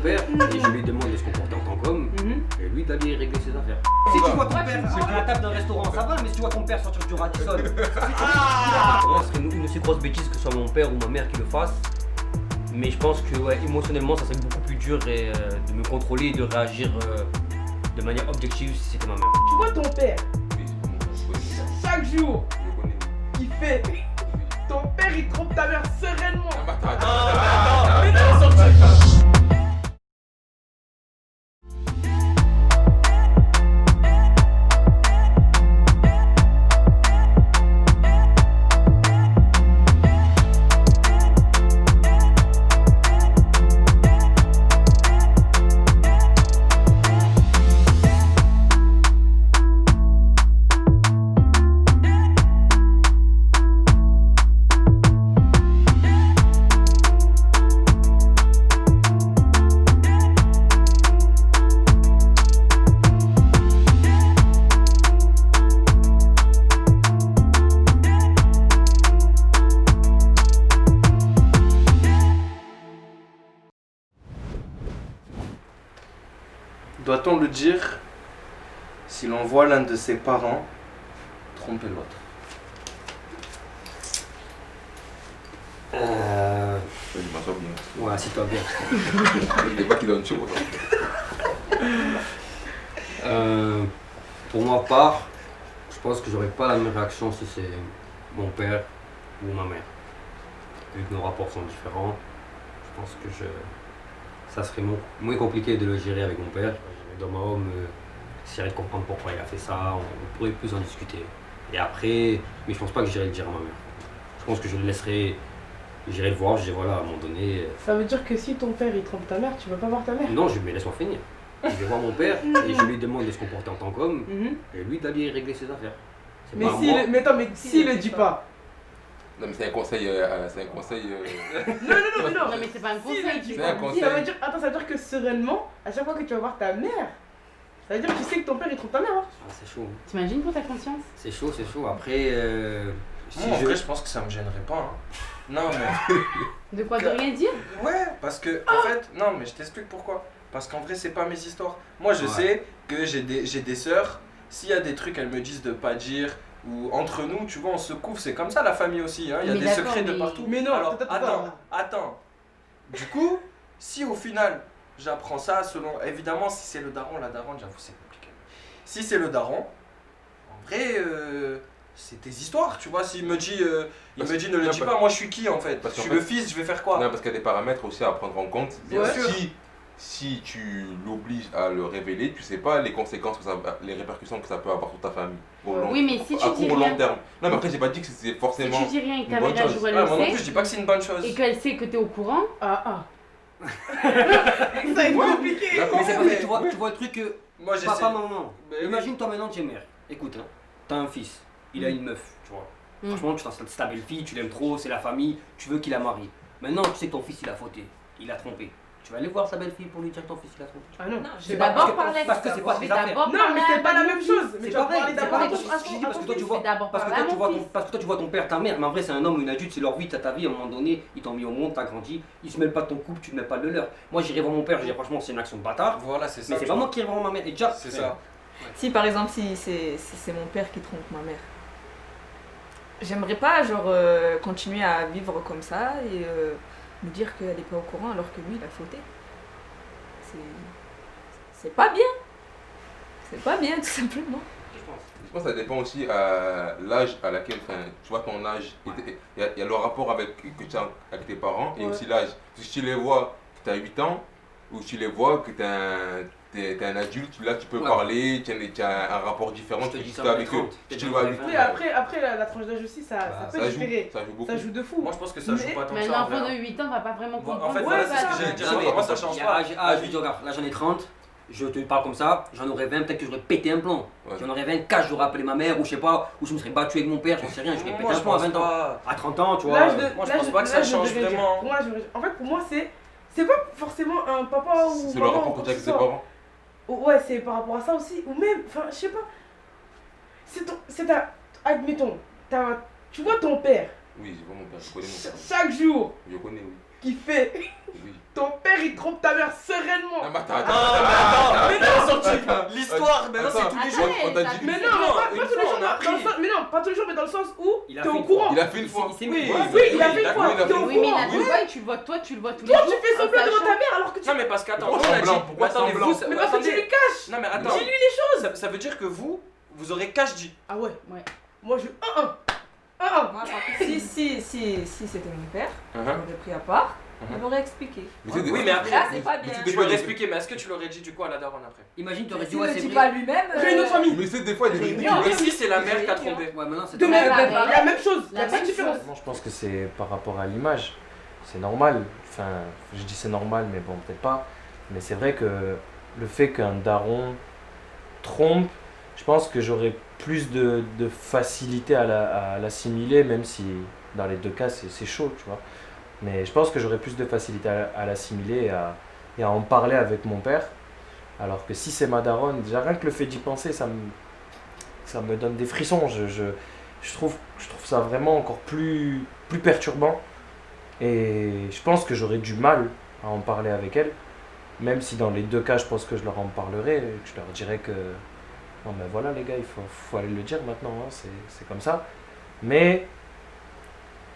père et je lui demande de se comporter en tant qu'homme, et lui d'aller régler ses affaires. Si tu vois ton père à la table d'un restaurant, ça va, mais si tu vois ton père sortir du Radisson, Ce serait une aussi grosse bêtise que ce soit mon père ou ma mère qui le fasse. Mais je pense que émotionnellement, ça serait beaucoup plus dur de me contrôler et de réagir de manière objective si c'était ma mère. Tu vois ton père, Oui, c'est mon père, je connais. chaque jour, Je connais. il fait. Ton père, il trompe ta mère sereinement. Mais Doit-on le dire si l'on voit l'un de ses parents tromper l'autre? Je m'en sors bien. Ouais, assieds-toi bien. Il n'est pas qui donne chaud. Pour ma part, je pense que j'aurais pas la même réaction si c'est mon père ou ma mère. Vu que nos rapports sont différents, je pense que ça serait moins compliqué de le gérer avec mon père. Dans ma homme, j'essaierais de comprendre pourquoi il a fait ça, on pourrait plus en discuter. Et après, mais je pense pas que j'irai le dire à ma mère. Je pense que je le laisserai, j'irai le voir, je dirai voilà, à un moment donné. Ça veut dire que si ton père il trompe ta mère, tu veux pas voir ta mère? Non, mais laisse-moi finir. Je vais voir mon père et je lui demande de se comporter en tant qu'homme et lui d'aller régler ses affaires. C'est Mais pas à si moi. mais attends, mais s'il le dit pas. Non, mais c'est un conseil. Non. Non, mais c'est pas un conseil, tu C'est un vois. conseil. Ça veut dire, attends, ça veut dire que sereinement, à chaque fois que tu vas voir ta mère, ça veut dire que tu sais que ton père il trompe ta mère. Hein. Ah, c'est chaud. T'imagines pour ta conscience? C'est chaud, c'est chaud. Après, si Moi, en vrai, je pense que ça me gênerait pas. Hein. Non, mais. De quoi? De rien dire? Ouais, parce que, en fait, non, mais je t'explique pourquoi. Parce qu'en vrai, c'est pas mes histoires. Moi, je Ouais. sais que j'ai des sœurs. S'il y a des trucs, elles me disent de pas dire. Ou entre nous, tu vois, on se couvre. C'est comme ça la famille aussi. Hein. Il y a Mais des d'accord, secrets de mais- partout. Mais non, Alors, attends. attends. Du coup, si au final, j'apprends ça selon. Évidemment, si c'est le daron, la daronne, j'avoue, c'est compliqué. Si c'est le daron, en vrai, c'est tes histoires, tu vois. S'il me dit, ne le dis pas, moi je suis qui en fait? Parce Je qu'en suis fait- le fils, je vais faire quoi? Non, parce qu'il y a des paramètres aussi à prendre en compte. Bien sûr. Si tu l'obliges à le révéler, tu sais pas les conséquences, les répercussions que ça peut avoir sur ta famille. Oui, mais si tu à dis court rien. long terme. Non, mais après, j'ai pas dit que c'est Si forcément. tu dis rien et que ta une bonne mère un chose. jour elle Ah, moi non le plus, je sait dis pas que c'est une bonne chose. et qu'elle sait que t'es au courant, Ah. Ça va être compliqué. D'accord. Mais c'est parce que tu vois le truc que Moi j'essaie. papa, maman. Mais oui. Imagine toi maintenant, tu es mère. Écoute, hein, t'as un fils, il a une meuf, tu vois. Franchement, c'est ta belle-fille, tu l'aimes trop, c'est la famille, tu veux qu'il la marie. Maintenant, tu sais que ton fils il a fauté, il a trompé. Tu vas aller voir sa belle-fille pour lui dire que ton fils il a trompé. Ah non. je vais pas- d'abord parce que- parler. parce que c'est pas Je vais tes affaires. d'abord Non, mais parler c'est pas à la mon même fils. chose. Mais C'est tu vas pareil, parler c'est d'abord pareil. à Je dis parce que toi tu Je vais vois, d'abord parce que parler toi à tu vois mon ton, fils. parce que toi tu vois ton père, ta mère, mais en vrai c'est un homme ou une adulte, c'est leur vie, t'as ta vie, à un moment donné, ils t'ont mis au monde, t'as grandi, ils se mêlent pas de ton couple, tu ne mêles pas de leur. Moi j'irai voir mon père, je dis franchement c'est une action de bâtard, Voilà, c'est ça. mais c'est pas moi qui irai voir ma mère, et déjà. C'est ça. Si par exemple si c'est mon père qui trompe ma mère, j'aimerais pas genre continuer à vivre comme ça et me dire qu'elle est pas au courant alors que lui il a fauté. C'est pas bien. C'est pas bien tout simplement. Je pense que ça dépend aussi à l'âge à laquelle, enfin, tu vois ton âge, il y a le rapport que tu as avec tes parents et Ouais. aussi l'âge. Si tu les vois que tu as 8 ans ou tu les vois que tu es un adulte, là tu peux Ouais. parler, tu as un rapport différent, Je te tu dis dis ça, ça avec eux. 30, Si tu peut-être le vois dans avec les Oui, Ouais. après la tranche d'âge aussi, ça peut ça joue, différer. ça joue beaucoup. Ça joue de fou. Moi je pense que ça joue Mais- pas tant que Mais ça. un en vrai, enfant de hein. 8 ans va pas vraiment Voilà, comprendre. en fait, Ouais, voilà, c'est c'est ce ça. que j'allais dire. Non, mais Moi ça change il y a pas. âge, je dis, regarde, là j'en ai 30, je te parle comme ça, j'en aurais 20, peut-être que j'aurais pété un plomb. Ouais. J'en aurais 24, j'aurais appelé ma mère, ou je sais pas, ou je me serais battu avec mon père, j'en sais rien, j'aurais pété Moi un je plomb à pense 20 ans. pas. À 30 ans, tu vois. L'âge de- moi, je l'âge- pense pas que ça l'âge, je change devrais dire. vraiment. En fait, pour moi, c'est pas forcément un papa ou C'est le maman rapport ou que quoi tu as avec ce tes soit. parents. Ouais, c'est par rapport à ça aussi. Ou même, enfin, je sais pas. Admettons, tu vois ton père, Oui, je vois mon père, je connais mon père. chaque jour, Je connais, oui. qui fait Oui. ton père il trompe ta mère sereinement. Non, mais attends, Mais non, sorti l'histoire, maintenant c'est Attends. tous les jours. On t'a dit Mais une non, fois. mais pas tous les jours, dans le sens, mais non, pas tous les jours, mais dans le sens où Il a t'es fait au une courant. Il a fait une fois. Il s'est Oui, mis- Oui, il a fait une d'accord, fois, il a t'es fait au Oui, mais courant. la Oui. Dubaï, tu le vois, toi, tu le vois tous les Toi, jours. tu fais semblant en devant ta sachant- mère alors que tu. Non mais parce qu'attends, Pourquoi on a semblant dit. Pourquoi Attendez, semblant vous, Mais parce que tu attendez. lui caches. Non mais attends, Dis-lui les choses. ça veut dire que vous aurez cash dit. Ah ouais. Ouais. Moi je. Moi, si c'était mon père, je l'aurais pris à part, il m'aurait expliqué. Mais c'est des- Oui, mais après, Là, c'est pas bien. c'est tu des peux fois, l'expliquer, mais est-ce que tu l'aurais dit du coup à la daronne après? Imagine, tu aurais dit, S'il ouais, le c'est dit vrai. pas lui-même. J'ai une autre famille. Mais c'est des fois des C'est vérités. mignon. Et si c'est la mère qui a trompé? Ouais, maintenant c'est De ton même, père. pareil. la même chose. La La même même différence. chose. Non, je pense que c'est par rapport à l'image. C'est normal. Enfin, je dis c'est normal, mais bon, peut-être pas. Mais c'est vrai que le fait qu'un daron trompe, je pense que j'aurais plus de facilité à l'assimiler, même si dans les deux cas c'est chaud, tu vois. Mais je pense que j'aurais plus de facilité à l'assimiler et à en parler avec mon père. Alors que si c'est ma daronne, déjà rien que le fait d'y penser, ça me donne des frissons. Je trouve ça vraiment encore plus perturbant. Et je pense que j'aurais du mal à en parler avec elle. Même si dans les deux cas, je pense que je leur en parlerai. Et que je leur dirais que non, mais voilà les gars, il faut aller le dire maintenant. Hein, c'est comme ça. Mais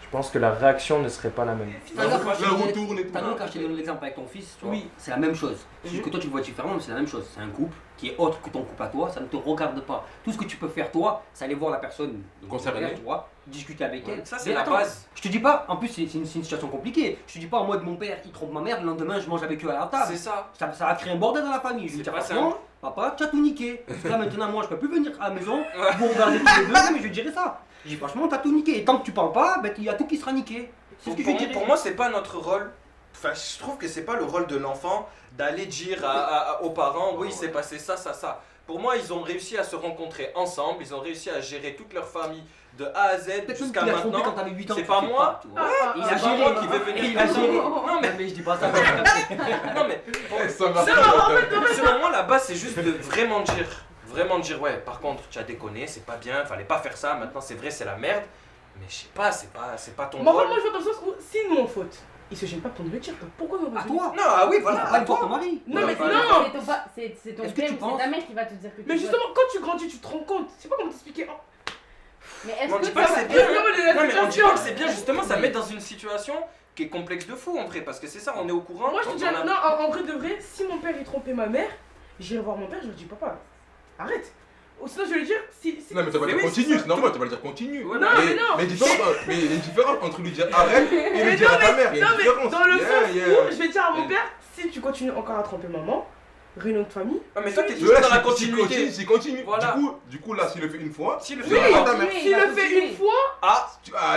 je pense que la réaction ne serait pas la même. Tout à l'heure, quand La retourne et tout. T'as vu quand je t'ai donné l'exemple avec ton fils, tu vois, Oui. c'est la même chose. C'est juste que toi tu le vois différemment, mais c'est la même chose. C'est un couple qui est autre que ton couple à toi, ça ne te regarde pas. Tout ce que tu peux faire toi, c'est aller voir la personne donc, Concernée. ton père, tu vois, discuter avec Ouais, elle. ça, c'est Mais la attends, base. Je te dis pas, en plus c'est une situation compliquée. Je te dis pas en mode mon père il trompe ma mère, le lendemain je mange avec eux à la table. C'est ça. Ça va créer un bordel dans la famille. Je lui C'est dis pas franchement, papa, tu as tout niqué. Parce que là maintenant moi je peux plus venir à la maison, vous regardez tous les deux, mais je dirais ça. Je dis franchement t'as tout niqué. Et tant que tu parles pas, ben il y a tout qui sera niqué. C'est ce que je dirais. Pour moi, c'est pas notre rôle. Enfin, je trouve que c'est pas le rôle de l'enfant d'aller dire aux parents, oui, c'est passé ça, ça, ça. Pour moi, ils ont réussi à se rencontrer ensemble, ils ont réussi à gérer toute leur famille de A à Z Peut-être jusqu'à qu'il a trompé maintenant. quand t'avais 8 ans. C'est tu pas sais moi. tu vois. Ah, Il C'est a pas géré. moi qui vais venir. Il a géré. Non, mais je dis pas ça. non, mais Eh, ça marche. selon moi, la base, c'est juste de vraiment dire, ouais, par contre, tu as déconné, c'est pas bien, fallait pas faire ça, maintenant c'est vrai, c'est la merde. Mais je sais pas, c'est pas ton Moi, rôle. moi, je vois dans le sens où, si nous on faute, il se gêne pas pour nous le dire. Pourquoi nous on À veut le dire toi. Non, ah oui, Voilà, voilà. pas une fois ton mari. Non, mais Ouais, non. C'est ton Est-ce que père tu ou penses- c'est ta mère qui va te dire que tu Mais dois- justement, quand tu grandis, tu te rends compte. C'est pas comment t'expliquer. Mais est-ce On que dit pas que ça c'est va- bien. Non, Non, mais on dit pas que c'est bien, justement, ça met dans une situation qui est complexe de fou en vrai, parce que c'est ça, on est au courant. Moi, je te on dis, en a- non, en vrai de vrai, si mon père il trompait ma mère, j'irai voir mon père, je lui dis, papa, arrête. Ou sinon, je vais lui dire, si. Non, mais ça va Mais dire oui, continue, c'est ça. c'est normal, tu vas le dire continue. Ouais, Non, mais non. Mais il y a une différence entre lui dire arrête et lui Mais dire non, à ta mère. Il y a Non, une mais différence. dans le Yeah, sens yeah. où je vais dire à mon père, si tu continues encore à tromper maman, réunion de famille. Ah, mais toi, t'es Tu toujours vois, dans la là, s'il continuité. continue, s'il continue. Voilà. Du coup, là, s'il le fait une fois, Si le Oui, fait à pas- ta mère. Oui, S'il il va le fait continuer. une fois, Ah,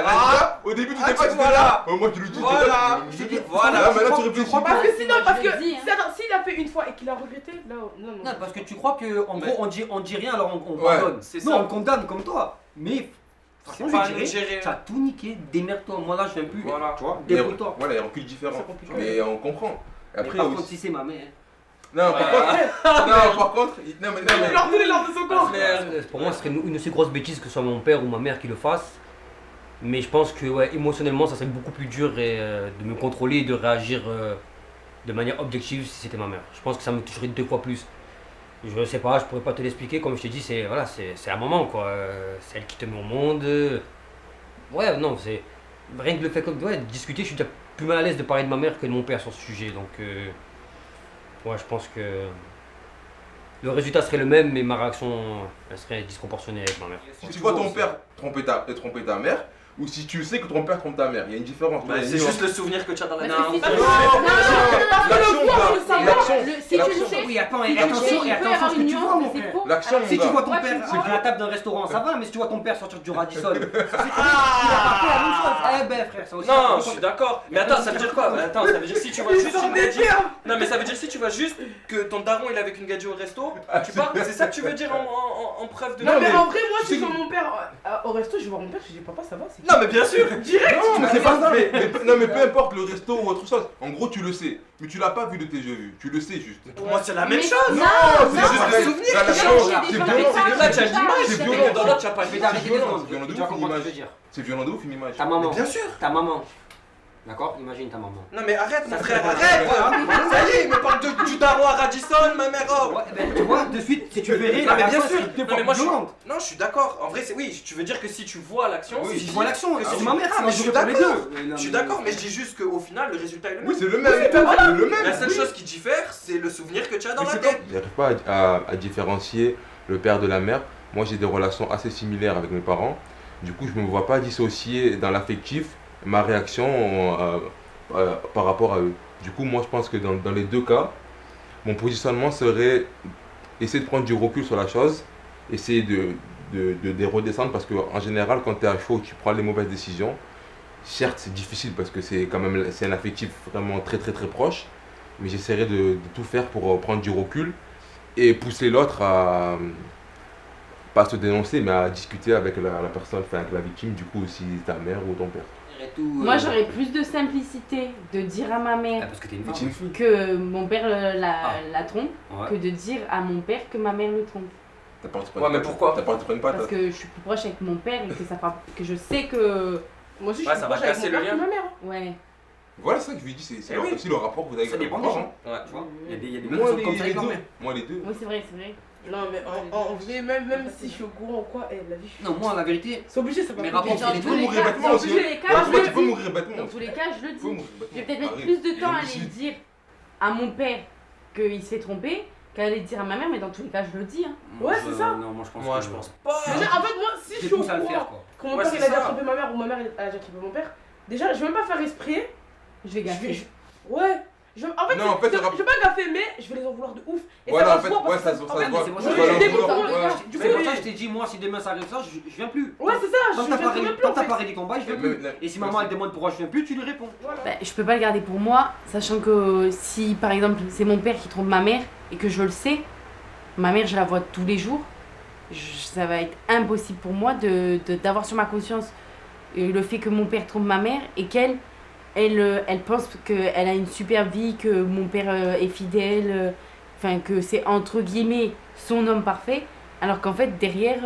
Là, au début, tu Ah, t'es pas tu dit vois, là. Moi, tu lui dis. Voilà. Je dis, voilà. Là, maintenant, tu réfléchis. parce que sinon, moi, parce je que le dis, hein. attends, s'il a fait une fois et qu'il a regretté, là, non, non. Non, parce que tu crois que en Mais- gros on dit rien alors on Ouais, pardonne. c'est Non, ça. on condamne comme toi. Mais franchement, pas à je nous dirais, gérer. tu as tout niqué, démerde-toi. Moi là, je viens plus. Voilà. Tu vois, Mais débrouille-toi. Voilà, il y a un recul différent. C'est compliqué. Mais on comprend. Mais Après, par contre, aussi. si c'est ma mère. Non, par contre. Non, par contre. Non, mais. Il pleure tous les larmes de son corps. Pour moi, ce serait une aussi grosse bêtise que ce soit mon père ou ma mère qui le fasse. Mais je pense que ouais, émotionnellement, ça serait beaucoup plus dur de me contrôler et de réagir de manière objective si c'était ma mère. Je pense que ça me toucherait 2 fois plus. Je sais pas, je pourrais pas te l'expliquer. Comme je t'ai dit, c'est voilà, c'est un moment quoi. C'est elle qui te met au monde. Ouais, non, c'est rien que le fait comme ouais, de discuter, je suis déjà plus mal à l'aise de parler de ma mère que de mon père sur ce sujet. Donc ouais, je pense que le résultat serait le même, mais ma réaction elle serait disproportionnée avec ma mère. Si tu vois ton père tromper ta mère, ou si tu sais que ton père trompe ta mère, il y a une différence. Bah, c'est juste le souvenir que tu as dans la Parce tête. que si tu- L'action, gars. L'action. Si tu le L'action. sais, Oui, attends, si tu le sais, attention, il et peut y attention avoir ce que une tu vois, nuance, mon mais c'est frère. faux. L'action, Alors, Si tu gars. vois ton Toi, père tu vois. à la table d'un restaurant, ça va, mais si tu vois ton père sortir du Radisson, il a pas fait la même chose. Eh ben frère, ça aussi. Non, je suis d'accord. Mais attends, ça veut dire quoi? Mais attends, ça veut dire si tu vois juste une gadget. Non, mais ça veut dire si tu vois juste que ton daron il est avec une gadget au resto, tu pars. C'est ça que tu veux dire en preuve de. Non, mais mais- en vrai, moi, tu sais si je vois que- mon père au resto, je vais voir mon père, je dis, papa, ça va, c'est qui Non, mais bien sûr. Direct. Non, mais c'est pas ça. Non, mais peu importe le resto ou autre chose. En gros, tu le sais. Mais tu l'as pas vu de tes yeux vus. Tu le sais juste. Pour moi, c'est la même Mais- chose. Non, c'est non, juste non, le non, souvenir. non, La non, chose, il y a des c'est gens violent, qui C'est que là, tu as parlent, l'image. c'est c'est violent. Dans l'autre, tu as pas Je vais le t'arrêter 2 violent, secondes. c'est violent de Tu vas ouf, une comprendre ce que image. je veux dire. C'est violent de ouf une image. Ta maman, Bien sûr. ta maman, D'accord? Imagine ta maman. Non mais arrête mon frère, arrête. Ça y est, il me parle du daron à Radisson, ma mère. Oh. Ouais, ben, tu vois, de suite, si tu verrais, Non mais bien personne sûr. serait deux Non fois mais moi plus violente. non, je suis d'accord. En vrai c'est oui. Tu veux dire que si tu vois l'action, Oui, c'est si je vois l'action, que c'est si- ma mère, Ah, c'est mais je suis pour les d'accord. deux. Je suis d'accord, mais je dis juste qu'au final le résultat est le même. Oui, c'est le même. Oui, ben voilà. C'est le même. La seule chose qui diffère, c'est le souvenir que tu as dans Mais la c'est tête. J'arrive pas à différencier le père de la mère. Moi, j'ai des relations assez similaires avec mes parents. Du coup, je ne me vois pas dissocier dans l'affectif ma réaction par rapport à eux. Du coup, moi, je pense que dans les deux cas, mon positionnement serait essayer de prendre du recul sur la chose, essayer de redescendre parce qu'en général, quand tu es à chaud, tu prends les mauvaises décisions. Certes, c'est difficile parce que c'est quand même c'est un affectif vraiment très très très proche, mais j'essaierai de tout faire pour prendre du recul et pousser l'autre à pas se dénoncer, mais à discuter avec la personne, enfin avec la victime, du coup aussi ta mère ou ton père. Moi j'aurais plus de simplicité de dire à ma mère Parce que t'es une C'est une femme. fille. que mon père la trompe Ouais. que de dire à mon père que ma mère le trompe. T'as pas Ouais, mais pourquoi? T'as pas de prendre pas Parce que je suis plus proche avec mon père et que ça fera que je sais que. Moi aussi, je Ouais, suis ça va proche avec casser mon le père lien. que ma mère. Ouais. Voilà, c'est ça que je lui dis, c'est Eh oui. aussi le rapport que vous avez Ça avec dépend vos des parents. gens. Ouais, tu vois. Il y a des Moi, personnes comme ça les avec leur deux. mère. Moi, les deux. Oui, c'est vrai, c'est vrai. Non, mais en vrai, même si je suis au courant ou quoi, la vie, je suis. Non, moi, la vérité, C'est obligé, ça va mes pas rapports, bien. dans c'est les tous Tu peux les mourir cas, bêtement dans aussi. tous les cas, Hein. je Toi, le tu peux dis. mourir bêtement. Dans tous les cas, je le Tu peux dis. mourir bêtement. Je vais peut-être mettre Arrête. plus de temps à Je aller suis- dire à mon père qu'il se fait tromper qu'à aller dire à ma mère, mais dans tous les cas, je le dis. Hein. Ouais, c'est ça. Non, moi, je pense Moi que- je pense pas. Déjà, en fait, moi, si je Je suis au pousse à le faire, courant quoi. que mon Ouais, père c'est il a déjà ça. trompé ma mère ou ma mère elle a déjà trompé mon père, déjà, je vais même pas faire esprit. Je vais gaffer. Ouais. En fait, Non, en fait, je ça va- vais pas gaffer, mais je vais les en vouloir de ouf. Et Voilà, ça en va fait, se voir ouais, parce ça que se en voit. fait, mais c'est moi, Tu je vas suis leur dégoûtant, vouloir, le ouais. gars. Du C'est coup, pour ça que je t'ai dit, moi, si demain ça arrive ça, je viens plus. ouais, c'est ça. Tant Je que t'as viens pas même réglé- plus, tant en que t'as fait. pas réglé ton bail, je viens plus. Et si maman elle demande pourquoi je viens plus, tu lui réponds. Voilà. Bah, je peux pas le garder pour moi, sachant que si par exemple c'est mon père qui trompe ma mère et que je le sais, ma mère je la vois tous les jours, ça va être impossible pour moi d'avoir sur ma conscience le fait que mon père trompe ma mère et qu'elle elle pense qu'elle a une super vie, que mon père est fidèle, enfin que c'est entre guillemets son homme parfait, alors qu'en fait derrière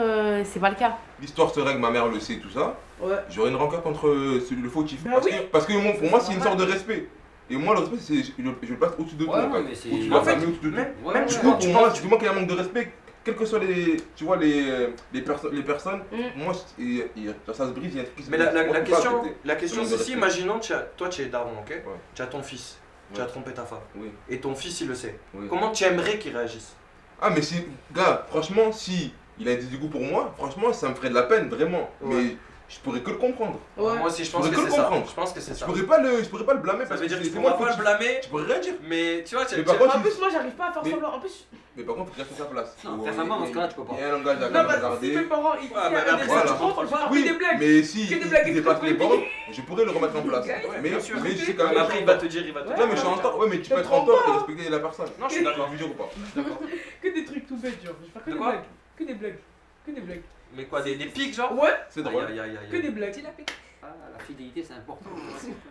c'est pas le cas. L'histoire serait que ma mère le sait, tout ça. Ouais. J'aurais une rancœur contre le fautif. Bah Parce oui. que pour moi, c'est une sorte de respect. Et moi, le respect, je le place au-dessus de tout. Ouais, en fait. mais c'est- Au-dessus de En la fait, famille, au-dessus de tout. même Ouais, tu Du vois, coup, pour moi, du moment qu'il y a un manque de respect, quelles que soient les personnes, moi, ça se brise, il y a un truc qui se Mais brise. la Moi, je peux pas question, accepter. la question Le c'est manque de si, respect. imaginons, toi tu es daron, ok? Ouais. Tu as ton fils, tu Ouais. as trompé ta femme, Oui, et ton fils il le sait. oui. Comment tu aimerais qu'il réagisse? Ah, mais si, gars, franchement, si il a des dégoûts pour moi, franchement, ça me ferait de la peine, vraiment. Ouais. Mais je pourrais que le comprendre. Ouais. Moi aussi je pense Je que pourrais c'est que ça. comprendre. Je pense que c'est Je ça. pourrais pas le blâmer Ça parce veut que dire que tu c'est moi pourras le pas le fautif. blâmer, Tu pourrais rien dire. mais tu vois, Mais par contre, En plus, moi, j'arrive pas à faire Mais- semblant. En plus, Mais par contre, il reste à sa place. Non, faire semblant, dans ce cas-là, tu peux pas. Il y a un langage à non, parce que si garder. mes parents ils Ouais, mais disent après, des voilà. blagues, je vais faire Oui, des blagues. mais si Que des il blagues dépasse les extrêmement bornes, je pourrais le remettre en place. Ouais, Mais bien sûr. je sais quand même. après il va te dire, il va te Ouais. dire. Non, mais je suis en tort. Ouais, mais tu peux Je être en comprends tort et pas. respecter la personne. Non, je suis d'accord. Je jure ou pas. Que des trucs tout bêtes, genre. Je vais faire que De des quoi blagues. Que des blagues. Que des blagues. Mais quoi, des pics genre? Ouais, C'est drôle. Aïe, aïe, aïe, que aïe. des blagues. Ah, la fidélité, c'est important.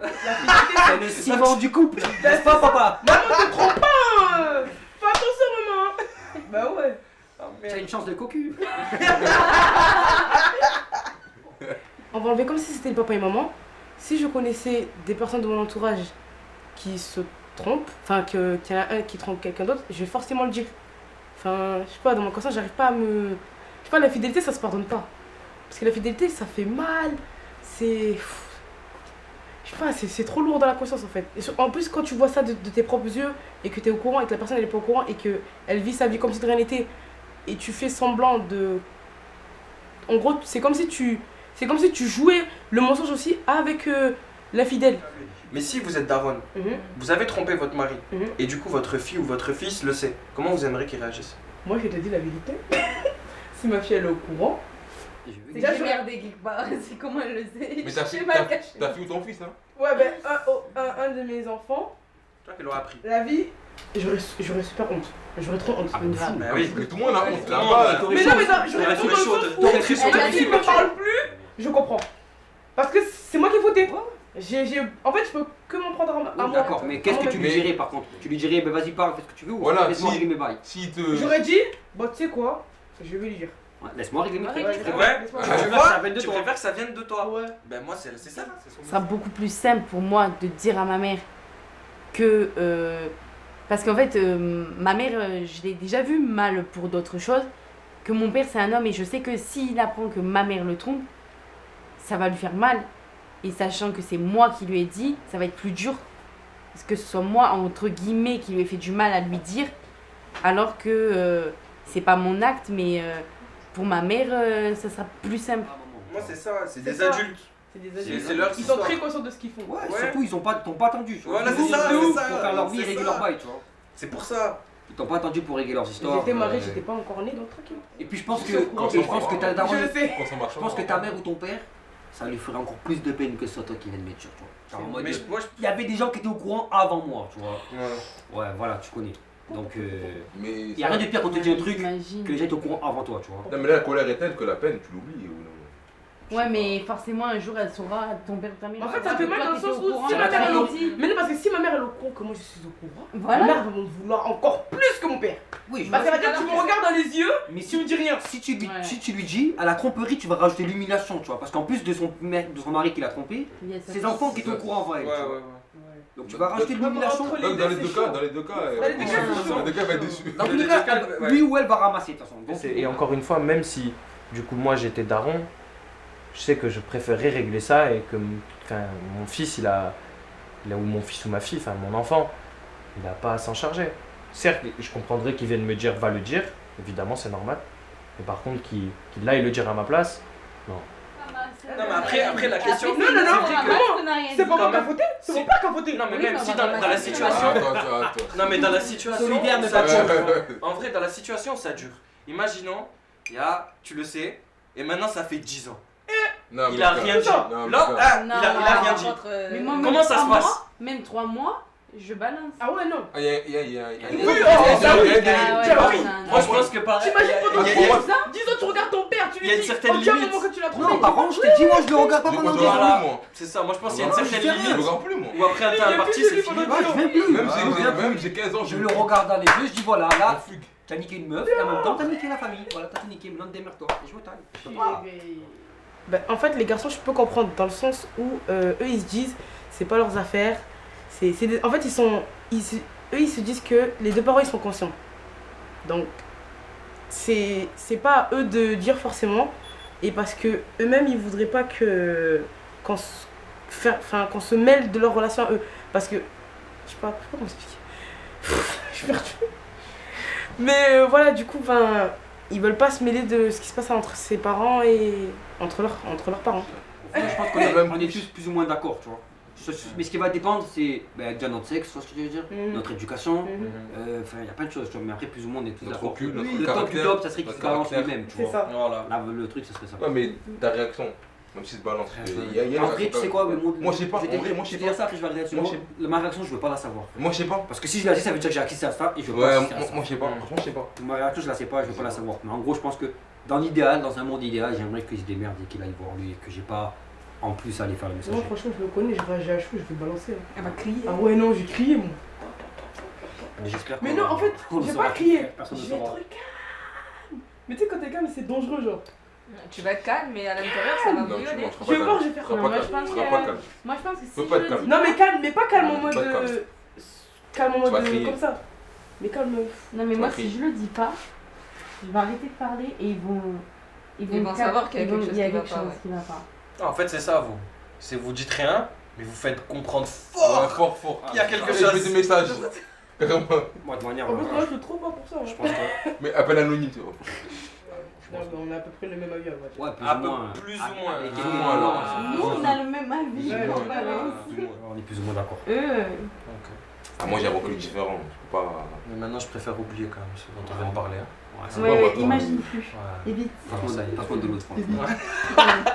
La fidélité, C'est le ciment du couple. N'est-ce pas, papa? maman, te trompe pas. Fais attention, maman. Bah ouais. Oh, T'as merde. une chance de cocu. On va enlever comme si c'était le papa et maman. Si je connaissais des personnes de mon entourage qui se trompent, enfin qu'il y en a un qui trompe quelqu'un d'autre, je vais forcément le dire. Enfin, je sais pas, dans mon conscience, j'arrive pas à me... Je sais pas, la fidélité, ça se pardonne pas. Parce que la fidélité, ça fait mal. C'est... Je sais pas, c'est trop lourd dans la conscience en fait. Et en plus, quand tu vois ça de tes propres yeux et que tu es au courant et que la personne elle est pas au courant et qu'elle vit sa vie comme si de rien n'était et tu fais semblant de... En gros, c'est comme si tu jouais le mensonge aussi avec la fidèle. Mais si vous êtes daronne, vous avez trompé votre mari, Mhm. et du coup votre fille ou votre fils le sait, comment vous aimeriez qu'il réagisse? Moi, je te dis la vérité. Si ma fille elle est au courant, J'ai vu. Déjà, je- merdé quelque part, c'est comment elle le sait. Mais ta J'ai fille mal caché. ta fille ou ton fils, hein? ouais, ben un de mes enfants, Toi qui l'auras appris. la vie, j'aurais super honte. J'aurais trop honte. Ah, mais Grave. Bah oui. Mais tout le monde a honte. Tout le monde, Là-bas, t'aurais Mais chaud. non, mais non, j'aurais T'aurais trop fait dans le chaud, sens où t'aurais fait chaud. Elle a même dit s'il me parle plus, je comprends. Parce que c'est moi qui ai fauté. En fait, je peux que m'en prendre à moi. D'accord, mais qu'est-ce que tu lui Mais- dirais par contre? Tu lui dirais, bah vas-y, parle, fais ce que tu veux ou Voilà, laisse-moi si- régler mes bails? s'il te. J'aurais dit, bah tu sais quoi, je vais lui dire. Ouais, laisse-moi régler mes trucs. Ouais, Je ouais, préfère- Ouais, laisse-moi tu faire. vois, ça vienne de tu toi. préfères que ça vienne de toi. Ouais. Ben moi, c'est ça. Ce sera beaucoup plus simple pour moi de dire à ma mère que. Parce qu'en fait, ma mère, je l'ai déjà vu mal pour d'autres choses. Que mon père, c'est un homme et je sais que s'il apprend que ma mère le trompe, ça va lui faire mal. Et sachant que c'est moi qui lui ai dit, ça va être plus dur. Parce que ce soit moi, entre guillemets, qui lui ai fait du mal à lui dire. Alors que c'est pas mon acte, mais pour ma mère, ça sera plus simple. Moi, c'est ça, c'est C'est des ça. adultes. C'est des adultes. c'est leur Ils sont histoire. très conscients de ce qu'ils font. Ouais, Ouais. surtout ils t'ont pas attendu. Tu vois. Voilà, Ils c'est ça, sont c'est ça, pour faire leur vie et c'est régler ça. leur bail, tu vois. C'est pour ça. Ils t'ont pas attendu pour régler leurs histoires. J'étais mariée, euh, j'étais pas encore née, donc tranquille. Et puis je pense que, Quand je ça pense marche, que ta daronne, Je le sais. Quand ça marche je pense que ta mère ou ton père, ça lui ferait encore plus de peine que ce soit toi qui viens de mettre sur toi. Genre en mode, Mais moi, il y avait des gens qui étaient au courant avant moi, tu vois. Ouais. Ouais, voilà, tu connais. Donc Mais il y a rien de pire quand tu dis un truc J'imagine. que les gens étaient au courant avant toi, tu vois. non, mais là, la colère est telle que la peine, tu l'oublies. Ou non? Ouais, mais forcément, un jour, elle saura, ton père, ta mère. En fait, saura ça fait que mal toi, dans le t'étais sens au où courant, si elle ma t'a mère, elle rien est dit. Mais non, parce que si ma mère elle est au courant que moi je suis au courant, Voilà. ma mère va me vouloir encore plus que mon père. Oui, je Parce qu'elle va dire alors tu me que- regardes dans les yeux, mais tu me dis rien. si tu lui, Ouais. si tu lui dis, à la tromperie, tu vas rajouter l'humiliation, tu vois. Parce qu'en plus de son mari qui l'a trompé, Il y a ça. ses enfants qui étaient au courant avant elle. Ouais, tu vois. ouais, Donc tu vas rajouter de Vraiment, l'humiliation. entre Donc, dans les deux, deux c'est cas, chaud. dans les deux cas, Dans les deux cas, c'est dans les deux cas, elle va être déçue. Dans tous les Les cas, deux cas, ouais. lui ou elle va ramasser de toute façon. Donc, Et encore une fois, même si du coup moi j'étais daron, je sais que je préférerais régler ça et que enfin, mon fils ou mon fils ou ma fille, enfin mon enfant, il n'a pas à s'en charger. Certes, je comprendrais qu'il vienne me dire va le dire, évidemment c'est normal. Mais par contre qu'il aille le dire à ma place, non. Non, mais après, la question. Non, non, non, c'est vrai que- C'est pas Quand moi qui a même. fauté, c'est mon père qui a fauté. Non, mais Oui, même bah, si bah, dans bah, la bah, situation. Attends. Non, mais dans la situation. Solidaire, mais ça pas dure. Ouais. En vrai, dans la situation, ça dure. Imaginons, tu le sais, et maintenant ça fait 10 ans. Non, Il mais a gars, rien dit. non, mais Là, gars. ah, il a rien dit. Mais moi, même Comment ça 3 se passe mois, même 3 mois, je balance. Ah ouais, non. Ah, il y a Oui, oh, ça oui. Ah Tiens, oui. non, non. Moi, je pense que pareil. T'imagines pendant il y a- 10 ans, tu regardes ton père, tu Il y a lui une dis certaine ok, au limite. moment que tu l'as trompé. non, par contre, je t'ai dit, moi je le regarde pas Je pendant ne 10 ans. regarde plus, moi. C'est ça, moi je pense qu'il y a une Non, certaine je sais rien. Je ne limite. regarde plus, moi. Ou après un Il y a temps plus imparti, de c'est lui fini. pendant Ouais, je viens plus. Même j'ai 15 ans, Je le regarde dans les yeux, je dis voilà, la là, fugue. t'as niqué une meuf et en même temps t'as niqué la famille. Voilà, t'as tout niqué, maintenant démerde-toi. Et je me taille. Je peux pas. Ben, en fait, les garçons, je peux comprendre dans le sens où eux ils se disent c'est pas leurs affaires. En fait, eux ils se disent que les deux parents ils sont conscients. Donc, c'est pas à eux de dire forcément. Et parce que eux-mêmes ils voudraient pas qu'on se mêle de leur relation à eux. Parce que, je sais pas comment expliquer. Je suis perdue. Mais voilà, du coup, ils veulent pas se mêler de ce qui se passe entre ses parents et entre leurs parents. Je pense qu'on est tous plus ou moins d'accord, tu vois. Mais ce qui va dépendre, c'est déjà notre sexe, tu vois ce que je veux dire, Mhm. notre éducation. Mhm. Il y a plein de choses, tu vois. Mais après, plus ou moins, on est tous Notre d'accord. recul, Le notre top du caractère, top, ça serait qu'il notre balance caractère. lui-même, tu C'est vois. ça. Voilà. Là, le truc, ça serait ça. Ouais, mais ta réaction, même si c'est balance, il y a En vrai, tu sais quoi, Moi, je sais pas. vais te En vrai, moi, je sais dire pas. ça, après, je vais arrêter Moi, là-dessus. Ma réaction, je veux pas la savoir. Moi, je sais pas. Parce que si je la dis, ça veut dire que j'ai accès à ça et je veux Ouais, pas moi, accéder à ça. moi, je sais pas. Franchement, je sais pas. Ma réaction, je la sais pas, je veux pas la savoir. Mais en gros, je pense que dans l'idéal, dans un monde idéal, j'aimerais qu'il se démerde et qu'il aille voir lui et que j'ai pas en plus à aller faire le message. Moi, franchement, je le connais, j'ai réagi à chaud, je vais le balancer. Elle va crier. Ah ouais, non, j'ai crié, moi. Mais j'espère Mais qu'on- non, en fait, on le j'ai saura pas plus. crié. Personne ne Je vais saura. être calme. Mais tu sais, quand t'es calme, c'est dangereux, genre. Tu vas être calme, mais à l'intérieur, ça va Non, tu bouillonner. ne seras Je vais pas voir, calme. je vais faire Tu seras quoi. pas Moi, je calme. pense Tu seras que- pas calme. Moi, je pense que si Faut je pas être le calme. dis Non, mais calme, mais pas calme en mode. Pas calme. Calme en Tu vas mode crier. comme ça. Mais calme. Non, mais Tu moi, vas si crier. je le dis pas, je vais arrêter de parler et ils vont Ils vont savoir qu'il y a quelque chose il y a qui va quelque pas, chose ouais. qui va pas. En fait, c'est ça, vous. C'est vous dites rien, mais vous faites comprendre Ouais, fort. fort. Il y a quelque Et je chose. mets des messages. Carrément. Moi, de manière. En plus, moi, je le trouve pas pour ça. Je hein. pense que. Mais appel anonyme, tu vois. Non, mais on a à peu près le même avis, on va dire. Ouais, plus Un ou peu moins. plus ou moins. Avec Plus les ou moins, alors. Nous, on a le même avis. Ouais, on ouais, balance. On est plus ou moins d'accord. Eux, Ah, moi, j'ai un recul différent. Je peux pas. Mais maintenant, je préfère oublier quand même ce dont on vient de parler. Hein. Ouais, c'est ouais, pas ouais, moi, toi. imagine plus. Ouais. Évite. Passe-moi de l'autre, franchement. Ouais.